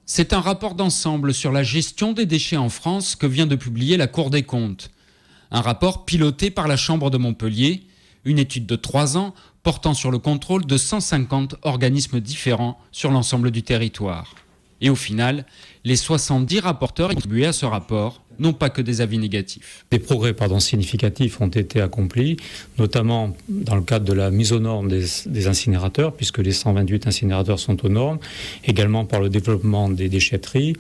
C'est un rapport d'ensemble sur la gestion des déchets en France que vient de publier la Cour des comptes. Un rapport piloté par la Chambre de Montpellier, une étude de 3 ans portant sur le contrôle de 150 organismes différents sur l'ensemble du territoire. Et au final, les 70 rapporteurs attribués à ce rapport n'ont pas que des avis négatifs. Des progrès significatifs ont été accomplis, notamment dans le cadre de la mise aux normes des incinérateurs, puisque les 128 incinérateurs sont aux normes, également par le développement des déchetteries,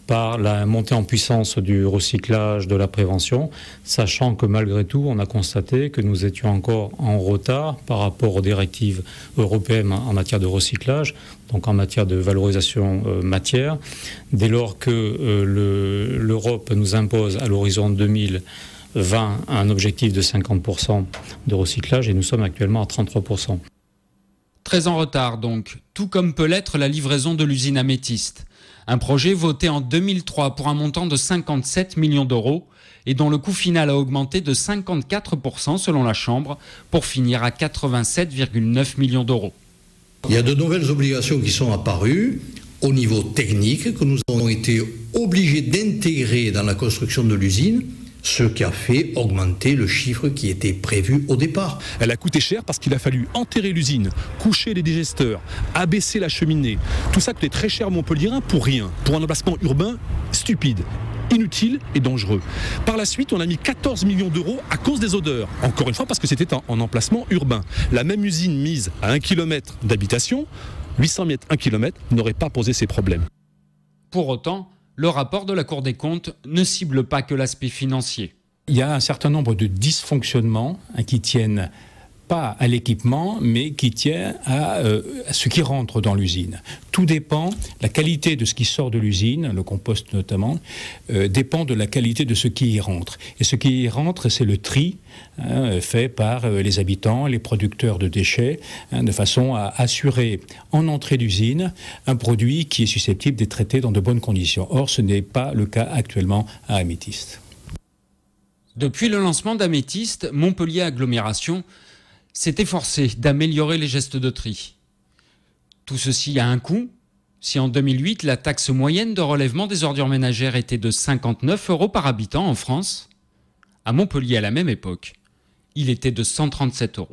par la montée en puissance du recyclage, de la prévention, sachant que malgré tout, on a constaté que nous étions encore en retard par rapport aux directives européennes en matière de recyclage, donc en matière de valorisation matière, dès lors que l'Europe nous impose à l'horizon 2020 un objectif de 50% de recyclage et nous sommes actuellement à 33%. Très en retard donc, tout comme peut l'être la livraison de l'usine Améthyste. Un projet voté en 2003 pour un montant de 57 millions d'euros et dont le coût final a augmenté de 54% selon la Chambre pour finir à 87,9 millions d'euros. Il y a de nouvelles obligations qui sont apparues au niveau technique que nous avons été obligés d'intégrer dans la construction de l'usine, ce qui a fait augmenter le chiffre qui était prévu au départ. Elle a coûté cher parce qu'il a fallu enterrer l'usine, coucher les digesteurs, abaisser la cheminée. Tout ça coûtait très cher à Montpelliérain pour rien, pour un emplacement urbain stupide, inutile et dangereux. Par la suite, on a mis 14 millions d'euros à cause des odeurs. Encore une fois parce que c'était en emplacement urbain. La même usine mise à 1 km d'habitation, 800 mètres, 1 km, n'aurait pas posé ces problèmes. Pour autant, le rapport de la Cour des comptes ne cible pas que l'aspect financier. Il y a un certain nombre de dysfonctionnements qui tiennent pas à l'équipement, mais qui tiennent à ce qui rentre dans l'usine. Tout dépend, la qualité de ce qui sort de l'usine, le compost notamment, dépend de la qualité de ce qui y rentre. Et ce qui y rentre, c'est le tri fait par les habitants, les producteurs de déchets, de façon à assurer en entrée d'usine un produit qui est susceptible d'être traité dans de bonnes conditions. Or, ce n'est pas le cas actuellement à Améthyste. Depuis le lancement d'Améthyste, Montpellier Agglomération s'est efforcé d'améliorer les gestes de tri. Tout ceci a un coût. Si en 2008, la taxe moyenne de relèvement des ordures ménagères était de 59 € par habitant en France, à Montpellier à la même époque, il était de 137 €.